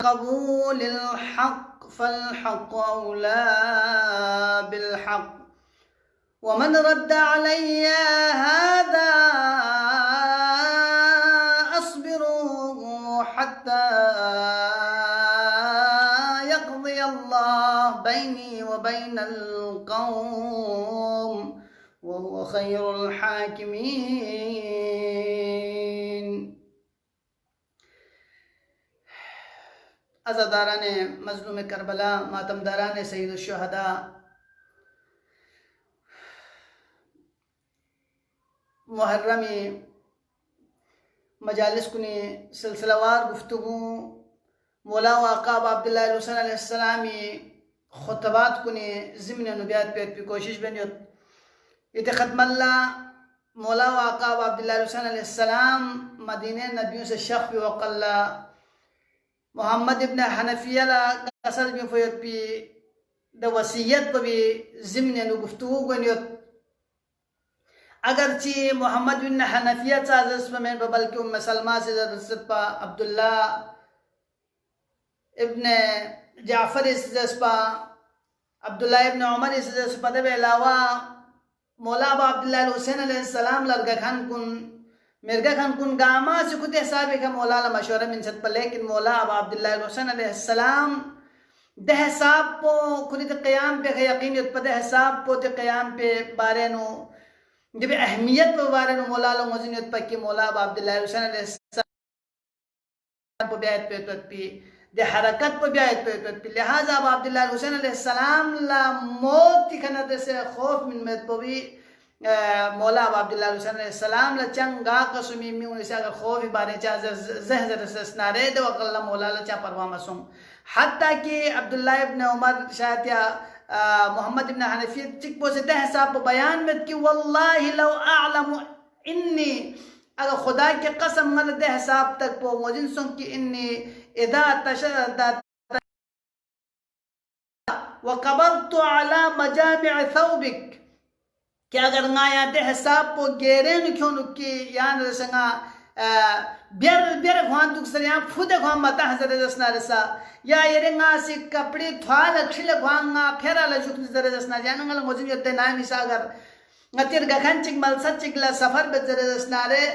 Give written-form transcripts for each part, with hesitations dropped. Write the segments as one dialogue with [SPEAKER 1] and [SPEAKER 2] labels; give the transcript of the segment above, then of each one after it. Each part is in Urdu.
[SPEAKER 1] قبول الحق فالحق أولى بالحق ومن رد علي هذا أصبر حتى يقضي الله بيني وبين القوم وهو خير الحاكمين. عزاداران مظلوم کربلا، ماتمداران سید الشہداء، محرمی مجالس کنی سلسلہ وار گفتگو مولا و آقا عبداللہ الحسین علیہ السلامی خطبات کنی ضمن نبیات پیت پی کوشش بنیت یہ ختم اللہ مولا و آقا عبداللہ الحسین علیہ السلام مدینہ نبیوں سے شخ پی وقلا محمد ابن حنفیہ لا قصر بھی فیت پی دا وسیعت پا بھی ضمن گفتگو کنیت اگرچہ محمد بن حنفیہ چاہز پا میں بلکہ ام سلمہ سے زرست پا عبداللہ ابن جعفر اس پا عبداللہ ابن عمر اس پا دب علاوہ مولا با عبداللہ الحسین علیہ السلام لرگا کھان کن مرگا کھان کن گاما سے کتے حسابی کا مولا مشورہ من ست پا، لیکن مولا با عبداللہ الحسین علیہ السلام دہ حساب پو کنی تے قیام پہ یقینیت پا دہ حساب پو تے قیام پہ بارے نو جب اہمیت پہ بارے نو مولا مزنیت پا کی مولا با عبداللہ الحسین علیہ السلام پہ بیعت پہ دے حرکت پہ بیعت پہ لہذا با عبداللہ الحسین علیہ السلام لا موت تی کھنت سے خوف من میت پہ بھی مولا با عبداللہ الحسین علیہ السلام لا چنگا قسمی میون اسے اگر خوفی بارے چاہ زہزر سے سنارے دے وقت اللہ مولا لا چاہ پروا مسوم حتیٰ کہ عبداللہ ابن عمر شاید یا محمد ابن حنفیت چک پو سے دہ حساب پہ بیان میں کہ واللہ لو اعلم انی اگر خدا کے قسم مل دہ حساب تک پو موجن سن کی انی اذا تشدد وقبضت على مجامع ثوبک کہ اگر نایا دہ حساب پو گیرین کیوں نکی یان رسنگا بیر خوان تک سر یہاں پھودے خوان متا حضر رسنا رسا یا یرنگا سی کپڑی تھوال اکشل خوان گا پھیرا لجوک نظر رسنا جاننگا لنگوزن یدے نامی سا اگر نتیر گکھن چک ملسد چک لسفر بزر رسنا رے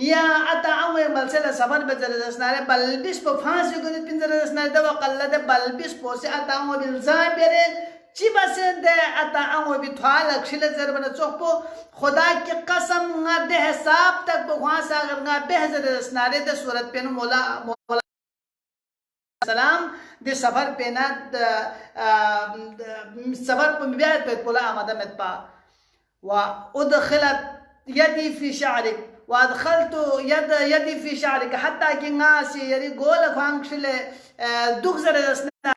[SPEAKER 1] یا اتا اوے ملسل سفر بزر رسنا رے بلبیس پو پھانسی کنید پنزر رسنا رے دو قلد بلبیس پو سے اتا اوے بلزان بیرے چی بس دے اتا اوے بھی تھوال اکشل زر بنا چوک پو خدا کی قسم گا دے حساب تک پو خوان سا اگر گا بہزر رسنا رے دے صورت پینو مولا السلام دے سفر پینا سفر پو بیعت پیت پولا آمدہ مت پا وادخلت يدي في شعرك وادخلت يدي في شعرك حتى کہ ناسی یری گول خوانکشل دکھ زر رسنا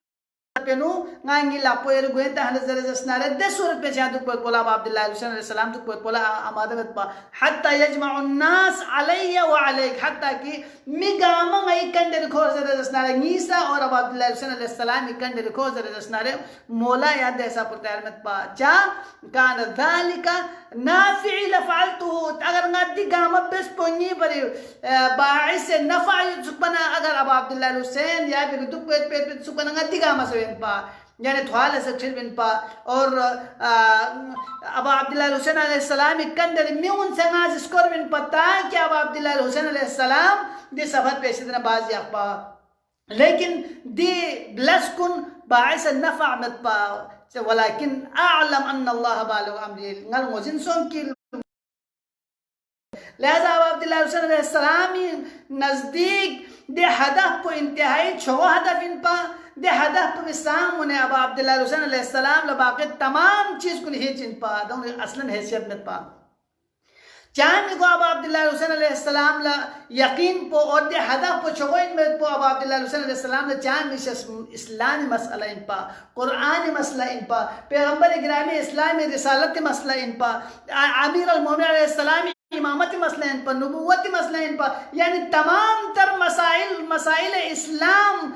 [SPEAKER 1] پینو نانگی لاپو یری گوین تحل زر رسنا رے دے صورت پہ چاہ دک پویت پولا عبداللہ الحسین علیہ السلام دک پویت پولا آمادمت پا حتی یجمع الناس علی و علیک حتی کہ مگاما ای کندر کھو زر رسنا رے نیسا اور عبداللہ الحسین علیہ السلام ای کندر کھو زر رسنا رے مولا یاد دیسا پر تیارمت پا چا کان ذالکا نافعی لفعلتو اگر نادی گاما بس پونی پری باعث نفع سکپنا اگر عبداللہ الحسین یا بھی دک پویت پیت سکپنا نادی گاما سوین پا یعنی تھوال سکشل بن پا اور ابا عبداللہ الحسین علیہ السلام کندر میون سناز اسکور بن پا تاکہ ابا عبداللہ الحسین علیہ السلام دی سفر پیسی دنا بازی اخپا لیکن دی بلس کن باعث نفع مت پا ولیکن اعلم ان اللہ بالغ امری نل موزن سون کی لہذا ابا عبداللہ الحسین علیہ السلام نزدیک دے ہدف پو انتہائی چھو ہدف ان پا دے ہدف پو اسلام انہیں ابا عبداللہ الحسین علیہ السلام لباقی تمام چیز کو نہیں چن پا دون اصلاً حیثیت میں پا چاہمی کو ابا عبداللہ الحسین علیہ السلام یقین پو اور دے ہدف پو چھوئن میں پو ابا عبداللہ الحسین علیہ السلام چاہمی اسلامی مسئلہ ان پا قرآنی مسئلہ ان پا پیغمبر گرامی اسلامی رسالت مسئلہ ان پا امیر المومن علیہ السلام امامت مسئلہ ان پا نبوت مسئلہ ان پا یعنی تمام تر مسائل اسلام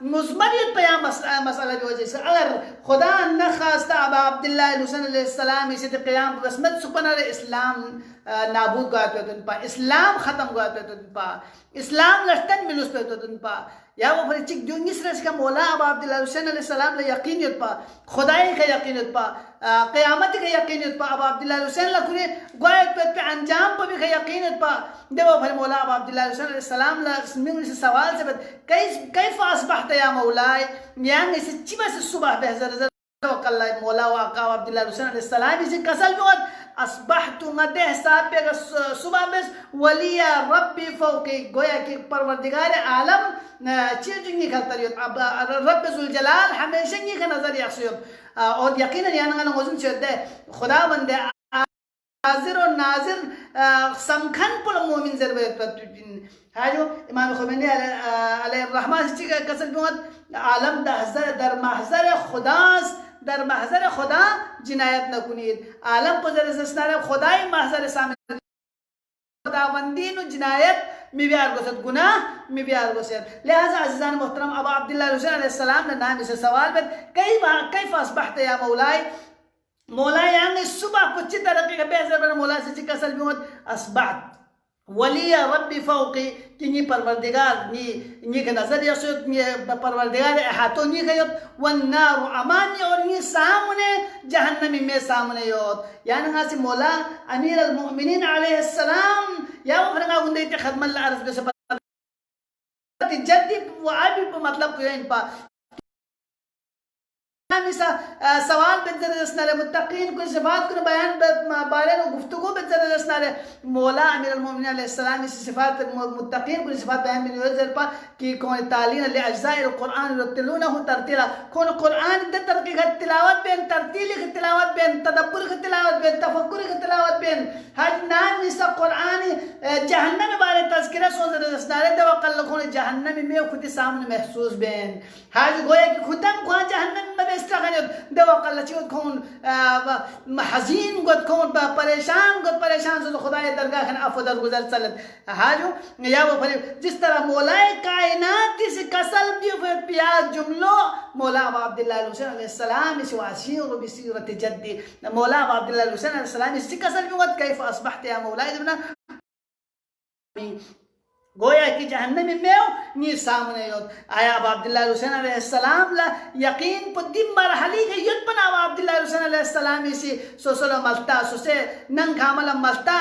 [SPEAKER 1] مزمریت پہ یہاں مسئلہ بھی وجہ سے اگر خدا نخواستہ ابا عبداللہ الحسین علیہ السلام اسی قیام رسمت سپنر اسلام نابود گویا پیتن پا اسلام ختم گویا پیتن پا اسلام لشتن ملوس پیتن پا یا وہ پھر چک جو نس رس کا مولا ابا عبداللہ حسین علیہ السلام لے یقینیت پا خدای کا یقینیت پا قیامت کا یقینیت پا ابا عبداللہ حسین لکھنے گویت پیت پہ انجام پا بھی کا یقینیت پا دے وہ پھر مولا ابا عبداللہ حسین علیہ السلام من اس سوال سے بات کیف اصبحت یا مولاي یعنی اس چیبہ سے صبح بہزر توقع اللہ مولا و آقا عبداللہ حسین علیہ السلام اسی کسل بہت اصبحت مدہ صاحب پہ صبح بس ولی ربی فوقی گویا کہ پروردگار عالم چیز جنگی کھلتا رہیت رب ذوالجلال ہمیشہ نگی کا نظر یقصیت اور یقینا یعنی انگا نغزم چیز دے خدا بندے حاضر و ناظر سمکھن پل مومن ضرورت پر ہے جو امام خمینی علیہ الرحمن سے کسل بہت عالم در محضر خداس در محضر خدا جنایت نکنید عالم پزر زسنار خدای محضر سامن خداوندین و جنایت می بیار گوشت گناہ می بیار گوشت لہذا عزیزان محترم ابا عبداللہ حسین علیہ السلام نے نام سے سوال بیت کیف اصبحت یا مولاي مولا یعنی صبح کچھ ترقی کا بہزر بنا مولا سے چکا سل بیوت اصبحت ولی ربی فوقی کہ نی پروردگار نی کا نظر یسوت نی پروردگار احاطو نی خیوت والنار امانی اور نی سامنے جہنمی میں سامنے یوت یعنی ہاں مولا امیر المؤمنین علیہ السلام یا وہ فرنگا گندے تی خدم اللہ عرض بے سبت جدی و عابی پا مطلب کوئی ان پا سوال بنظر رسنال متقین کچھ صفات کو بیان بارے و گفتگو بنظر رسنال مولا امیر المومنین علیہ السلام اس صفات متقین کچھ صفات بیان بنظر رسنال پا کہ کون تعلیم لأجزاء القرآن رتلونه ترتیلا کون قرآن در ترقی کا تلاوت بین ترتیلی کا تلاوت بین تدبر کا تلاوت بین تفکر کا تلاوت بین حج نام نسا قرآن جہنم بارے تذکرہ سوزر رسنال دے وقال لکھون جہنم میں خودی سامنے محسوس بین حج گویا کہ خودم کھوان جہنم میں استغنیت دو وقال چیوت کون حزین گوت کون پریشان سو خدای درگاہ کھن افدر گزر چلت حاجو یا وہ پھر جس طرح مولا کائنات سے کسل پیاز جملو مولا عبداللہ حسین علیہ السلام اس واسیر بسیرت جدی مولا عبداللہ حسین علیہ السلام اس سے کسل بیوت کیف اصبحت یا مولا ابن گویا کہ جہنم میں نی سامنے یوت آیا اب عبداللہ حسین علیہ السلام لا یقین پا دن مرحلی کے یوت پنا اب عبداللہ حسین علیہ السلام اسی سوسلو ملتا سوسے ننگ کامل ملتا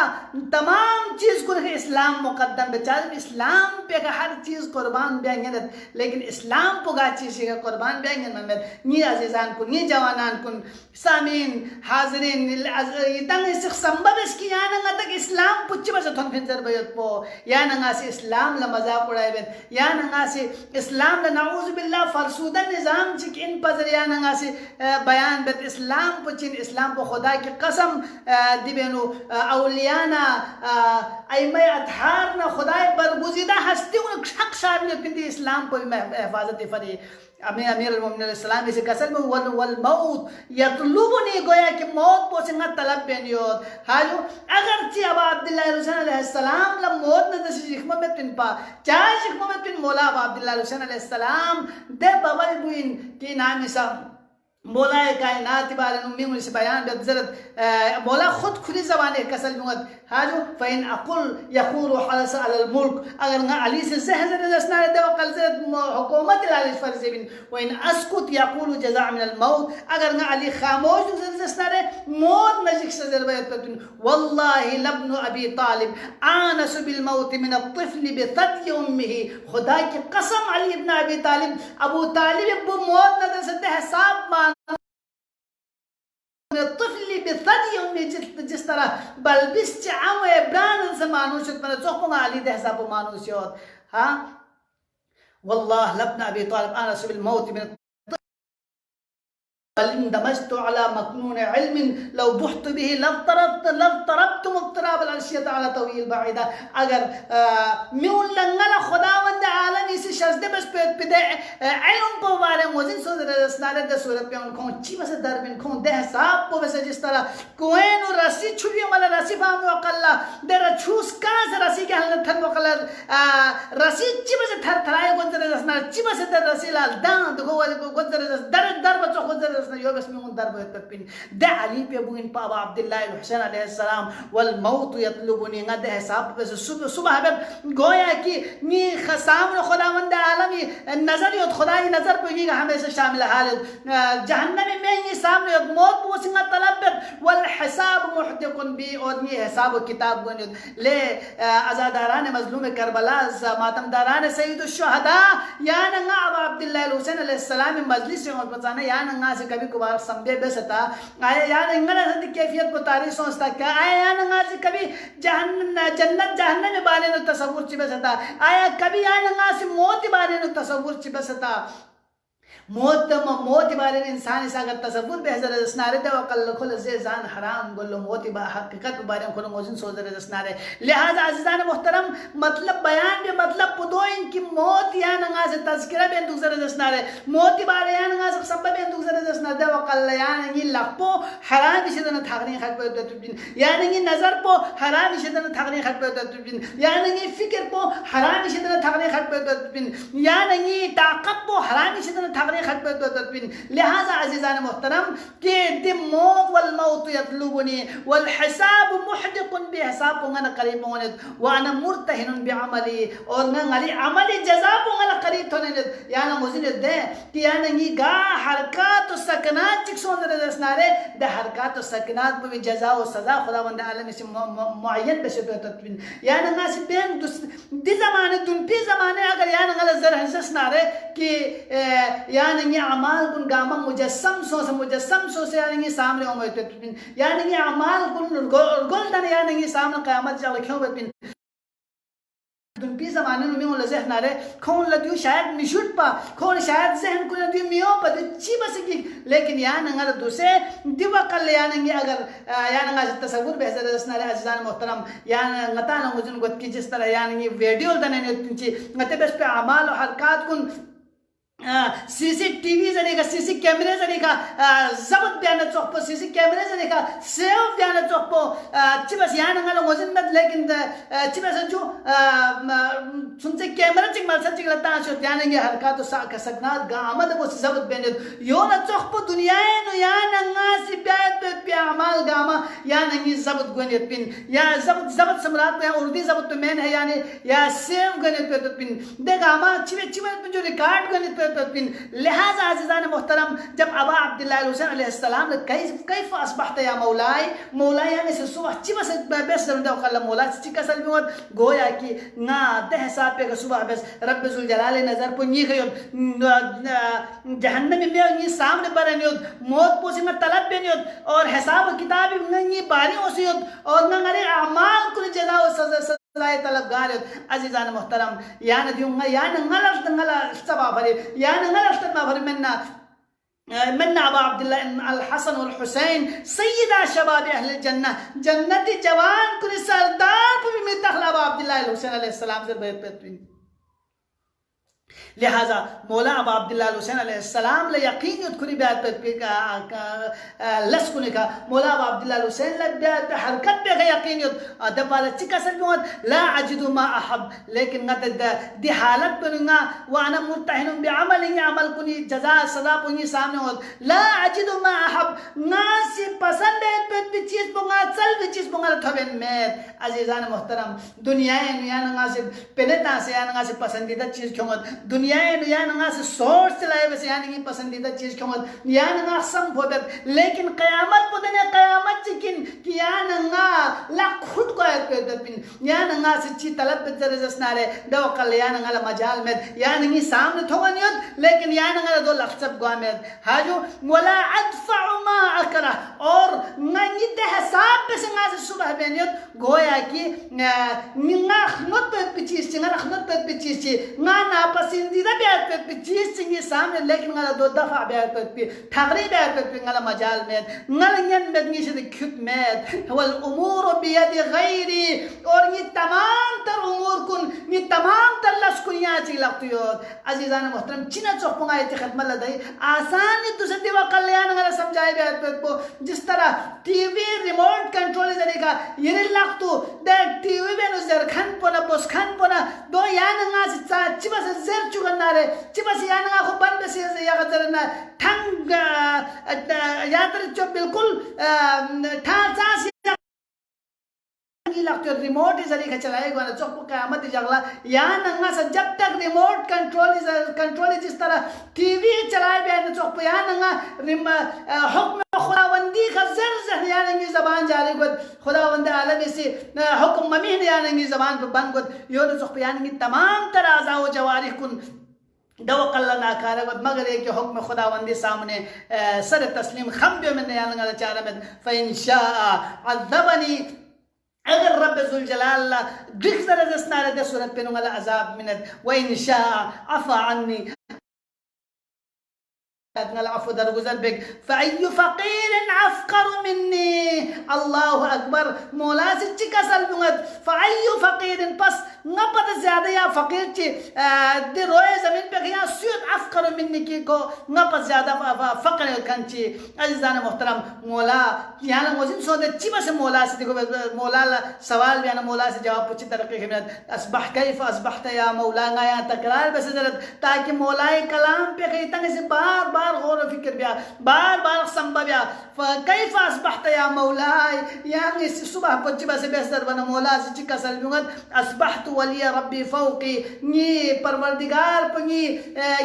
[SPEAKER 1] تمام چیز کو رکھے اسلام مقدم بچار اسلام پہ کا ہر چیز قربان بیانگیند لیکن اسلام پہ گا چیز کا قربان بیانگیند محمد نی عزیزان کن نی جوانان کن سامین حاضرین تنگ اسک سمبب اس کی یاننگا تک اسلام پچھ بس تھن پھنزر بیت پو یاننگا سے اسلام لمذاق اڑائے بیت یا ننگا سے اسلام لنعوذ باللہ فرسودہ نظام چک ان پذر یا ننگا سے بیان بیت اسلام پچین اسلام پو خدا کی قسم دیبینو اولیانا ایمہ اتحارنا خدای برگزیدہ ہستی انہوں شک شارنیت پندی اسلام پو حفاظت فری امیر المومنین علیہ السلام اسے کسل میں والموت یطلبنی گویا کہ موت پوچھنگا طلب بینیوت حاجو اگرچہ ابا عبداللہ حسین علیہ السلام لم موت ندسی شکمہ میں پن پا چاہے شکمہ میں پن مولا ابا عبداللہ حسین علیہ السلام دے بول بوین کی نامی سا مولا کائنات بارے نمی سے بیان بزرد مولا خود کھلی زبانے کسل بگت حاجو فین اقل یقول حلس علی الملک اگر نگا علی سے زہزر رسنار دے وقل زرد حکومت علی فرض بن وین اسکت یقول جزاء من الموت اگر نگا علی خاموش رسنار موت نجک سے ضربیت پتن واللہ لبن ابی طالب آنس بالموت من الطفل بثدی امه خدا کی قسم علی ابن ابی طالب ابو طالب ابو موت نظر سے حساب مان الطفل بثدی امی جس طرح بلبس چعام ابران سے مانوشت من زخم علی ده حساب مانوشت ہاں والله لبن ابی طالب آنس بالموت من بل اندمجت على مكنون علم لو بحت به لضطربت مضطراب العرشية على طويل بعيدة اگر میون لنگل خداوند عالم اسی شزده بس پیده علم پو بارے موزن سو رسنالے دے صورت پہ ان کون چی بس در بین کون دے حساب پو بس جس طرح کوئن و رسی چھوی مالا رسی فاہمی وقلا دے رچھوس کان سے رسی کے حلن تھن وقلا رسی چی بس تھر تھرائے گون سے رسنا چبس در رسیلال دان دو گذر در بچو گذر رسنا یو بس من در بيت بين ده علي بيبوين بابا عبد الله الحسين عليه السلام والموت يطلبني غد حساب بس صبح بب گویا کہ نی خسام خداوند عالمی نظر یود خدای نظر پوگی ہمیشہ شامل حالت جہنم میں یہ سامنے موت پوسنگا طلب والحساب محدق بی اور یہ حساب و کتاب گنید لے ازاداران مظلوم کربلا ماتم داران سید الشہداء یا ننگا ابا عبداللہ الحسین علیہ السلام مجلس سے بچانا یا ننگا سے کبھی کبھار سمبے بستا آیا یا ننگا سے کیفیت کو تاریخ سوچتا کیا آیا یا ننگا سے کبھی جنت جہنم بارے نو تصور چی بستا آیا کبھی یا ننگا سے موت بارے نو تصور چی بستا موت بارے انسان اس اگر تصور بے حضر اسنارے دے وقل کل زیزان حرام گلو موت با حقیقت بارے کل موزن سوزر اسنارے لہذا عزیزان محترم مطلب بیان بے مطلب پدو ان کی موت یا ننگا سے تذکرہ بے اندوک زر اسنارے موت بارے یا ننگا سے سبب بے اندوک زر اسنارے دے وقل یا ننگی لپو حرام شدن تھاقنی خط پہ تبین یا ننگی نظر پو حرام شدن تھاقنی خط پہ تبین یا ننگی فکر پو حرام شدن تھاقنی خط پہ تبین یا ننگی طاقت پو حرام شدن تھاقنی خط پہ تبین لہذا عزیزان محترم کہ دی موت والموت یطلبنی والحساب محدق بحساب پونگا قریب ہوند وانا مرتہن بعملی اور ننگلی عملی جزا پونگا قریب ہوند یانا مزید دے کہ یانا گا حرکات و سکنات چکسون در دسنارے دے حرکات و سکنات پوی جزا و سزا خداوند عالم سے معین بشے پہ تبین یانا ناسی بین دی زمانے دن پی زمانے اگر یانا غلط زر حسس نارے کہ یعنی یہ اعمال کن گاما مجسم سو سے یعنی سامنے ہوئے تبین یعنی یہ اعمال کن گلدن یعنی یہ سامنے قیامت جاگا کیوں بپین دن پی زمانے میں ہوں لذہن نارے کھون لدیو شاید نشوٹ پا کھون شاید ذہن کو لدیو میو پا دی چی بس کی لیکن یعنی انگا دوسرے دی وقل یعنی اگر یعنی انگا تصور بحثر دسنارے عزیزان محترم یعنی انگتانا مجھن گوت کی جس طرح یعنی ویڈیو دنے نیتن چی انگتے بس پہ اعمال و حرکات کن سی سی ٹی وی زنی کا سی سی کیمرے زنی کا ضبط بیانا چوک پو سی سی کیمرے زنی کا سیو بیانا چوک پو چی بس یہاں نگا لوگ وزن مد لیکن چی بس جو سن سے کیمرہ چک ملسا چک لتا شد یعنی گے حرکات و سکنات گا آمد وہ سی ضبط بیانا یو نا چوک پو دنیای نو یا نگا سی بیاد پی اعمال گا آما یا نگی ضبط گونیت پین یا ضبط سمرات پہ اردی ضبط پہ مین ہے یعنی یا سیو گونیت پہ پین دے گا آما چی بس جو ریکارڈ گونیت پہ لہذا عزیزان محترم جب ابا عبداللہ الحسین علیہ السلام کیف اصبحت یا مولائی مولائی ہمیں سے صبح چی بس بیس درمدہ وقال مولا چی کسل بیوت گویا کی نا دہ حساب پہ صبح بس رب ذوالجلال نظر پو نی گئیت جہنم میں نی سامنے برنیت موت پوسی میں طلب بینیت اور حساب کتاب نی باری ہو سیت اور نگرے اعمال کل جزا و سزا لائے طلب گاریت عزیزان محترم یعنی دیونگا یعنی غلط سبا بھری یعنی غلط ما بھری من ابا عبداللہ الحسن والحسین سیدہ شباب اہل الجنہ جنتی جوان کلی سردار پر بھی دخل ابا عبداللہ الحسین علیہ السلام سے بیت پیتوین لہذا مولا ابا عبداللہ الحسین علیہ السلام لے یقین یدکری بیعت پہ لسکنے کا مولا ابا عبداللہ الحسین لے بیعت پہ حرکت پہ یقین ید دبالا چکا سلمیوت لا عجدو ما احب لیکن دی حالت پنگا وانا مرتحن بعمل عمل کنی جزا سزا پنگی سامنے ہوت لا عجدو ما احب ناسی پسند بیعت پہ چیز پنگا چل بھی چیز پنگا تھوبین میت عزیزان محترم دنیا نیا سے پنتا سے یا نگا سے پسندیدہ چیز کیونگت دنیا یا نگا سے سوچ چلائے ویسے یا نگی پسندیدہ چیز کیونگت یا نگا سم بھوبت لیکن قیامت پدنے قیامت چکن کہ یا نگا لا خود کو آیت پیدت پین یا نگا سے چی طلب بزر زسنارے دو قل یا نگا لمجال میں یا نگی سامنے تھوانیت لیکن یا نگا دو لخصب گوامت حاجو ولا ادفع ما اکرہ اور نگی دے حساب پہ سنگا سے صبح بینیت گویا کی نگا خنوت پہ چیز چی نگا خنوت پہ چیز چی نگا پسندیدہ بیعت پہ چیز چنگی سامنے لیکن نگا دو دفع بیعت پہ تھاقری بیعت پہ نگا مجال میت نگا ین مدنی شد کھت میت والامور بید غیری اور یہ تمام تر امور کن یہ تمام تر لسکنیاں چی لگتیوت عزیزان محترم چینہ چوک پنگا ایتی ختم اللہ دائی آسانی تو سے دیوا کر لیا نگا سمجھائے بیعت پہ جس طرح ٹی وی ریموٹ کنٹرول زنی کا یہ لگتو دے ٹی وی بینو زر کھن پونا بس کھن پونا دو یا نگا سی چی بس زر چکن نارے چبس یانا خو بن بس یا غزرنا ٹھنگ یاتر چو بالکل ٹھان ساس لگتے ہو ریموٹ ہی ذریعہ چلائے گا نا چوک قیامت جگلا یا ننگا سا جب تک ریموٹ کنٹرول جس طرح ٹی وی چلائے بیا نا چوک یا ننگا حکم خداوندی کا زر یا ننگی زبان جاری گود خداوند عالمی سے حکم ممین یا ننگی زبان پر بند گود یو نا چوک یا ننگی تمام تر اعضاء و جوارح کن دوق اللہ ناکارہ گود مگر ایک حکم خداوندی سامنے سر تسلیم خمبیو میں یا ننگا چارہ میں فَإِنْ شَاءَ عَذَّبَنِي اگر رب ذوالجلال اللہ دکھ در دستنارے دے صورت پینوں گا عذاب منت وَإِنْ شَاءَ عَفَا عَنِّي العفو درگزر بگ فَأَيُّ فَقِيرٍ عَفْقَرُ مِنِّي اللہ اکبر مولا سے چکا سل بگت فَأَيُّ فَقِيرٍ پس نپت زیادہ یا فقیر چی دی روئے زمین پہ گیا سیوت عفقر منی کی کو نپت زیادہ فقر کنچی عزیزان محترم مولا یہاں موزن سو دے چی بس مولا سے دیکھو مولا سوال بیانا مولا سے جواب پوچھی ترقی خیمت اصبح کیف اصبحت یا مولا یا تکرار بس ضرورت تاکہ مولا کلام پہ گئی تنگ سے بار بار غور و فکر بیا بار سنبا بیا کیف اصبحت یا مولا یعنی صبح پچی بس بہتر بنا مولا سے چکا سل بیونگت اصبحت ولی ربی فوقی نی پروردگار پنی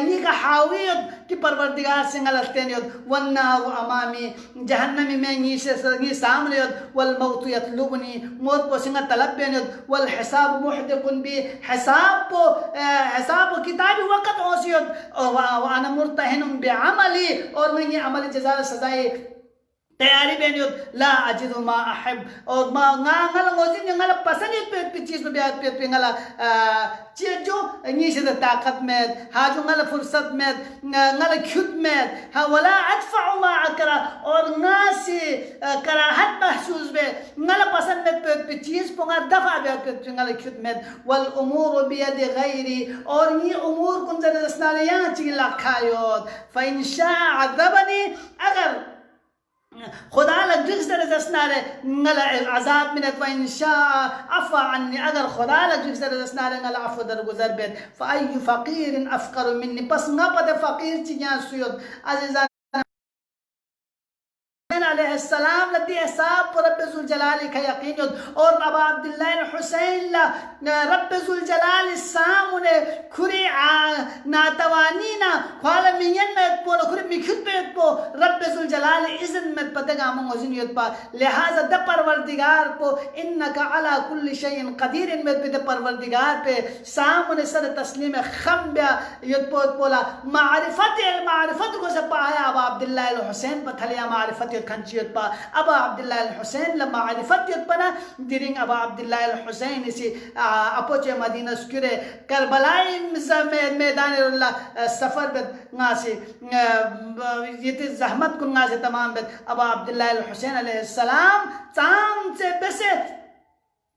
[SPEAKER 1] نی کا حاویت کی پروردگار سے غلطینیت والنار امامی جہنمی میں نی سامنیت والموت یطلبنی موت کو سنگا طلب بینیت والحساب محدقن بی حساب کتابی وقت ہوسیت وانا مرتحن بعملی اور میں یہ عمل جزا سزائی تیاری بینیت لا اجد ما احب اور ما ngala ngozin ngala pasanit pe چیز پہ بیات پہ ngala چیز جو نیشد طاقت میں ہا جو ngala فرصت میں ngala کھت میں ہا ولا ادفع ما اکرا اور ناسی کراہت محسوس بے ngala پسند میں پہ چیز پہ دفع بیات پہ ngala کھت میں والامور بید غیری اور یہ امور کن زد اسنال یہاں چیز لکھائیوت فإن شاء عذبنی اگر خدا لگ جس در دستنارے نگل عذاب منت وإن شاء عفا عنی اگر خدا لگ جس در دستنارے نگل عفو در گزر بیت فأي فقیر افقر منی پس نپت فقیر چیاں سوید عزیزان علیہ السلام لدی حساب رب ذوالجلال کا یقین اور ابا عبداللہ الحسین رب ذوالجلال سامنے کھری ناتوانینا خوالا مین میں پو کھری مکھت پیت پو رب ذوالجلال اذن میں پتگا موزنیت پا لہذا دا پروردگار پو انکا علا کل شیئن قدیر میں پہ دا پروردگار پہ سامنے سر تسلیم خم بیا ید پولا معرفت کو سپا آیا ابا عبداللہ الحسین پتھلیا معرفت کھنچیت پا ابا عبداللہ الحسین لما معرفتیت پنا دیرنگ ابا عبداللہ الحسین اسی اپوچے مدینہ سکرے کربلائی میدان اللہ سفر بد ناسی یہ تی زحمت کن ناسی تمام بد ابا عبداللہ الحسین علیہ السلام چاند سے بسے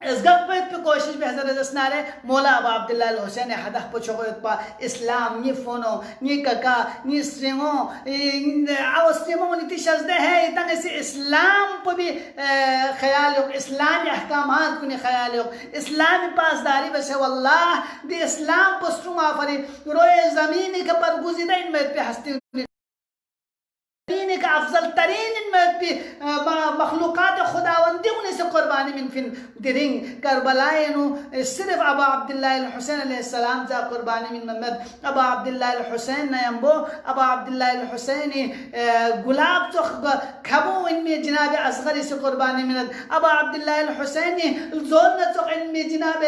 [SPEAKER 1] اس گپ پہ کوشش بھی حضرت اسنارے مولا ابا عبداللہ الحسین حدہ پچھو گئت پا اسلام نی فونو نی ککا نی سرینگو او سرینگو نی تی شزدے ہے اتنگ اسے اسلام پہ بھی خیال ہوگ اسلامی احکامات کو نی خیال ہوگ اسلامی پاسداری بسے واللہ دی اسلام پسٹروں آفری روئے زمینی کا پرگوزیدہ ان میں پہ ہستی کا افضل ترین ان میں مخلوقات خداوندی انہیں سے قربانی من فن درنگ کربلائنو صرف ابا عبداللہ الحسین علیہ السلام جا قربانی من محمد ابا عبداللہ الحسین نیمبو ابا عبداللہ الحسینی گلاب چو کھبو ان میں جناب اصغری سے قربانی من ابا عبداللہ الحسینی زون چو ان میں جناب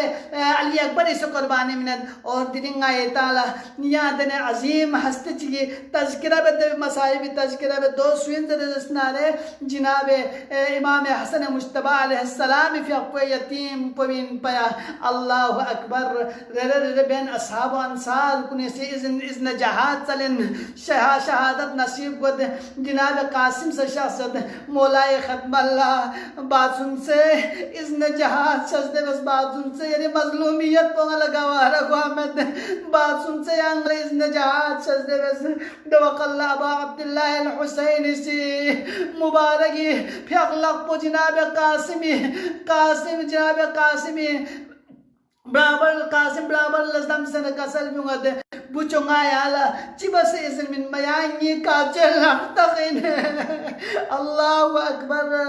[SPEAKER 1] علی اکبری سے قربانی من اور درنگ آئے تعالی یادن عظیم ہستے چیئے تذکرہ بے مسائب تذکرہ بے دو سوین در دستنارے جناب امام حسن مجتبہ علیہ السلام فی اقوی یتیم پوین پیا اللہ اکبر بین اصحاب و انصار کنے سے اذن جہاد چلن شہادت نصیب کو جناب قاسم سے شخصت مولائے ختم اللہ بات سن سے اذن جہاد سجدے بس بات سن سے یعنی مظلومیت پونگا لگا رکھو احمد بات سن سے یعنی اذن جہاد سجدے بس دوق اللہ ابا عبداللہ الحسین سی مبارکی پھر اغلق پو جناب قاسمی جناب قاسمی برابر قاسم برابر لزدم سنة كسل بيوغد بوچونغا يالا چبس اسم من مياني كاچل نحتقين الله أكبر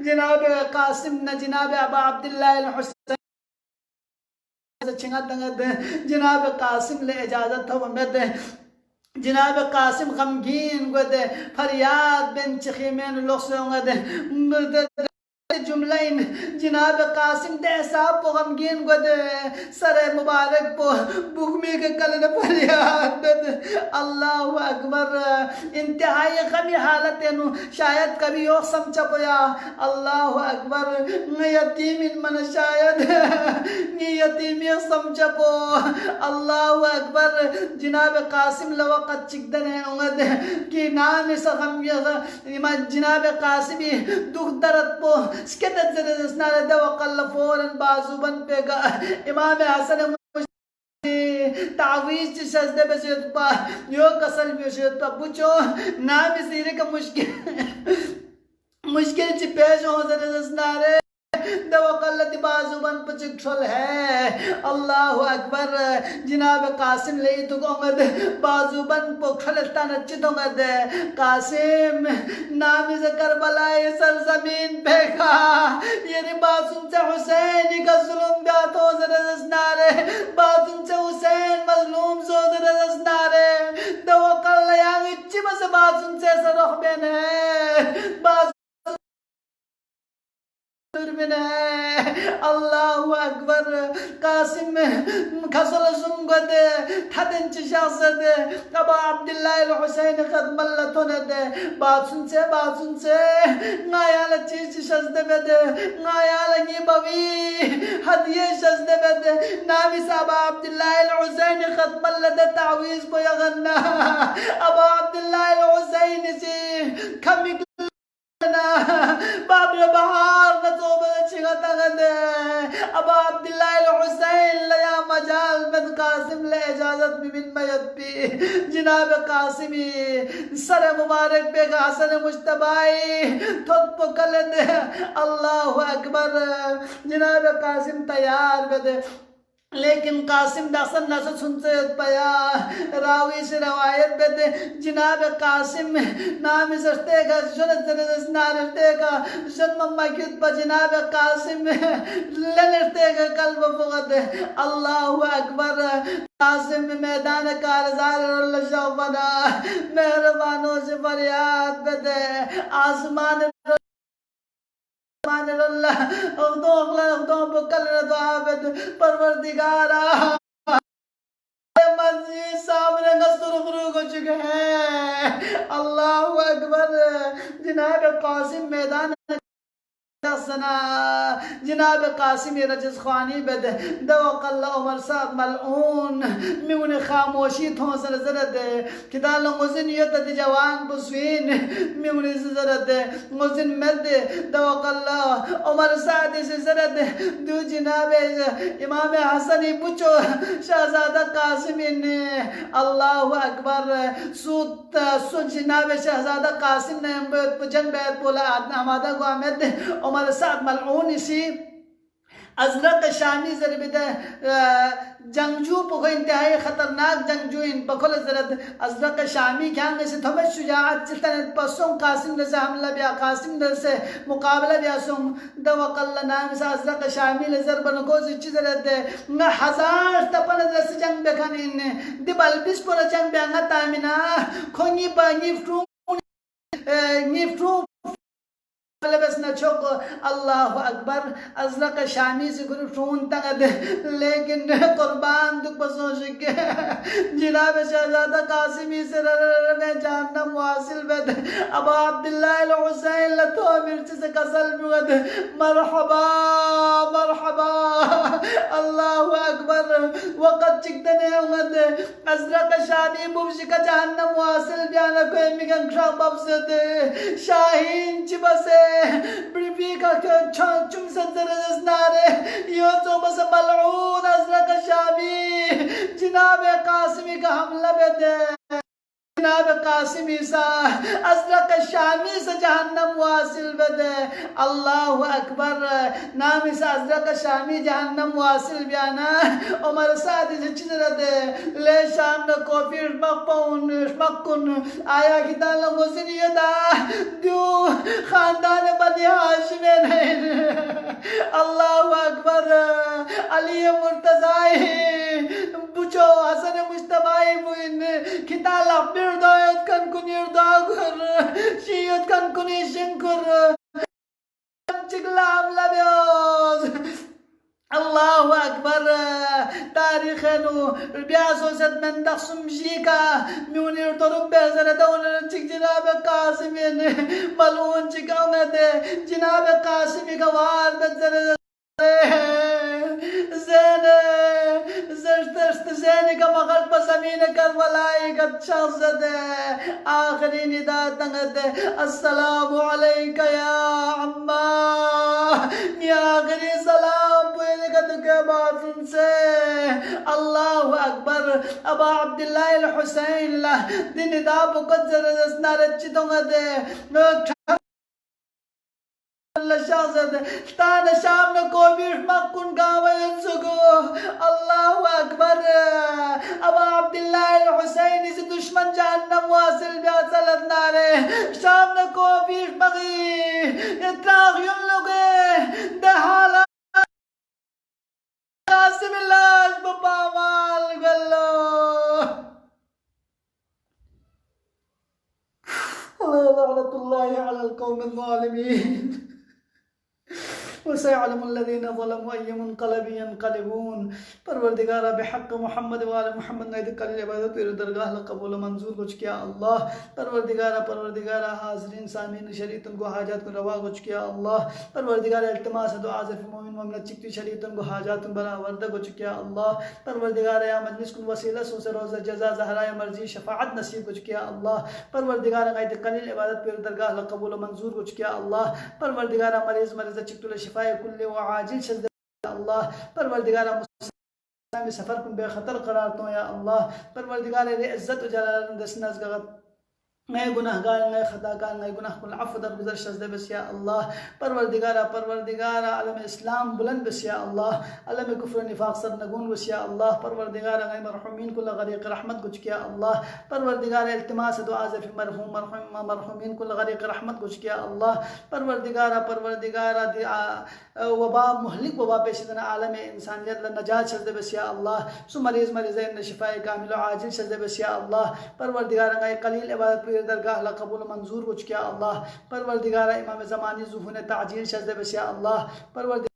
[SPEAKER 1] جناب قاسم جناب أبا عبد الله الحسين جناب قاسم لے اجازت ہو مد جناب قاسم غمگین گد فریاد بن چخیمین لخصوں گد جملین جناب قاسم دے صاحب کو غمگین گد سر مبارک کو بگمی کے کلن فریاد بد اللہ اکبر انتہائی غمی حالت نو شاید کبھی یو سمجھا پیا اللہ اکبر یتیم من شاید یتیمی سمجھا پو اللہ اکبر جناب قاسم لوقت چکدن ہے انگد کی نام اس غم جناب قاسمی دکھ درد پو سکتت زرزنار دو قل فوراً بازو بن پہ گا امام حسن تعویز چی سجدے پہ شد پا یو کسل بھی شد پا پوچھو نامی سیرے کا مشکل چی پیش ہوں زرزنار دو قلت بازو بن پچک ٹھل ہے اللہ اکبر جناب قاسم لئی تو گومد بازو بن پکھلتا نچتوں گد قاسم نامی کربلائی سرزمین پہ کھا یہ بازن سے حسین کا ظلم بیاتو زرزنارے بازن سے حسین مظلوم زو زرزنارے دو قل یاغی چی بس بازن سے سرخ بین ہے بازن اللہ اکبر قاسم کسل سنگد تھدن چی شخصد ابا عبداللہ الحسین خدم اللہ تند بات سن سے نایال چیز شخصد بد نایال نی بوی حدیع شخصد بد نامی صاحب عبداللہ الحسین خدم اللہ تعویز کو یغنہ ابا عبداللہ الحسین سی کمی باب بہار نتوب چگتا گد ابا عبداللہ الحسین لیا مجال من قاسم لے اجازت من میت پی جناب قاسمی سر مبارک پہ حسن مجتبائی تھوک پکلد اللہ اکبر جناب قاسم تیار بد لیکن قاسم داخل نسل سنتے پیا راوی سے روایت بیتے جناب قاسم نامی سرتے گا جنت نارتے گا جن ممہ کیت پا جناب قاسم لنرتے گا قلب فغد اللہ اکبر قاسم میدان کارزار اللہ شوفنا مہربانوں سے فریاد بیتے آسمان اللہ اغدوں بکل ردو عابد پروردگارا مسجد سامنے نصر غروب ہو چکے ہیں اللہ اکبر جناب قاسم میدان سنا جناب قاسمی رجز خوانی بد دوق اللہ عمر صاحب ملعون میون خاموشی تھون سر زرد کدال مزن یتد جوان بسوین میون زرد مزن مد دوق اللہ عمر صاحب سے زرد دو جناب امام حسنی بچو شہزادہ قاسمی نے اللہ اکبر سوت جناب شہزادہ قاسم نے جنگ بیت بولا آمادہ کو آمد عمر صاحب ملعون سی ازرق شامی ضرب جنگجو پکو انتہائی خطرناک جنگجو ان پکل زرد ازرق شامی کیان سے تھمت شجاعت چلتنت پسوں قاسم سے حملہ بیا قاسم سے مقابلہ بیا سوں دوق اللہ نام سے ازرق شامی لزر بنکو زچی زرد ہزار تپن درس جنگ بکھنین دی بلبس پر جنگ بیانگا تامنا کھونگی پا نیفترون بس نہ چھوک اللہ اکبر ازرق شامی سے گرفتون تغد لیکن قربان دکھ بسوں شکے جناب شہزادہ قاسمی سے رنے جہنم واصل بد ابا عبداللہ الحسین لتو مرچ سے قسل بگد مرحبا مرحبا اللہ اکبر وقت چکتنے امد ازرق شامی بمشک جہنم واصل بیانا کوئی مگن شاہ بفزد شاہین چی بسے بڑی کا چم سنزر نارے یو تو بس ملعون ازرق شامی جناب قاسمی کا حملہ بیتے جناب قاسمی سا ازرق شامی سے جہنم واصل بدے اللہ اکبر نامی سا ازرق شامی جہنم واصل بیانا عمر سادی سے چنر دے لے شام نا کوفی شمکن آیا کی تعالیٰ غزنی دا دیو خاندان بنی ہاشمین اللہ اکبر علی مرتضائی بچو حسن مجتبائی بوین کتالا بیردایت کن کنیر داگر شیعت کن کنی شنکر چگلا عملہ بیوز اللہ اکبر تاریخ نو بیاسو ست من دخسم جیکا میونیر طرم بہزر دون چک جناب قاسمین ملون چکاؤں دے جناب قاسمی کا واردت زر زین کا مغل پا زمین کربلائی کا شخص دے آخری ندا تنگ دے السلام علیکہ یا عمّا یا آخری سلام پوئے کا دکھے باطن سے اللہ اکبر ابا عبداللہ الحسین دن دا بکت زردسنا رچی تنگ دے اللہ شاہزد تان شام نکو بیش مکن گاوی انسکو اللہ اکبر ابا عبداللہ الحسین اس دشمن جہنم واصل بیاسلت نارے شام نکو بیش مغی اتراغ یون لگے دہالا قاسم اللہ بپا مال گلو لعنت اللہ علی القوم الظالمین وسيعلم الذين ظلموا أي منقلب ينقلبون پروردگارہ بحق محمد وآل محمد نے قلیل عبادت تیرے درگاہ قبول منظور کچھ کیا اللہ پروردگارہ حاضرین سامعین شریعتن کو حاجات کو روا کچھ کیا اللہ پروردگارہ التماس دعا ظرف مومن مومنت چکتی شریعتن کو حاجات برآورد کچھ کیا اللہ پروردگارہ یا مجلس کن وسیلہ سو سے روز جزا زہرائے مرضی شفاعت نصیب کچھ کیا اللہ پروردگارہ غیت قلیل عبادت تیرے درگاہ قبول منظور کچھ کیا اللہ پروردگارہ مریض چکتو شفاء کل وعاجل شد اللہ پروردگارہ مسلم سفر کن بے خطر قرار تو یا اللہ پروردگارہ عزت و جلال دسناز گغت میں گناہ گار میں خطا کار میں گناہ کل عفو در گزر شزدے بس یا اللہ پروردگارہ علم اسلام بلند بس یا اللہ علم کفر نفاق سر نگون بس یا اللہ پروردگارہ غیر مرحومین کل غریق رحمت کچھ کیا اللہ پروردگارہ التماس دعا ذفی مرحومین کل غریق رحمت کچھ کیا اللہ پروردگارہ وبا محلک وبا پیشدنا عالم انسانیت نجات شزدے بس یا اللہ سو مریض مریضین شفاء کامل و عاجل شزدے بس یا اللہ پروردگارہ غیر قلیل عبادت درگاہ قبول منظور کچھ کیا اللہ پروردگارہ امام زمانی ظہور تعجیل شزدے بس یا اللہ پروردگارہ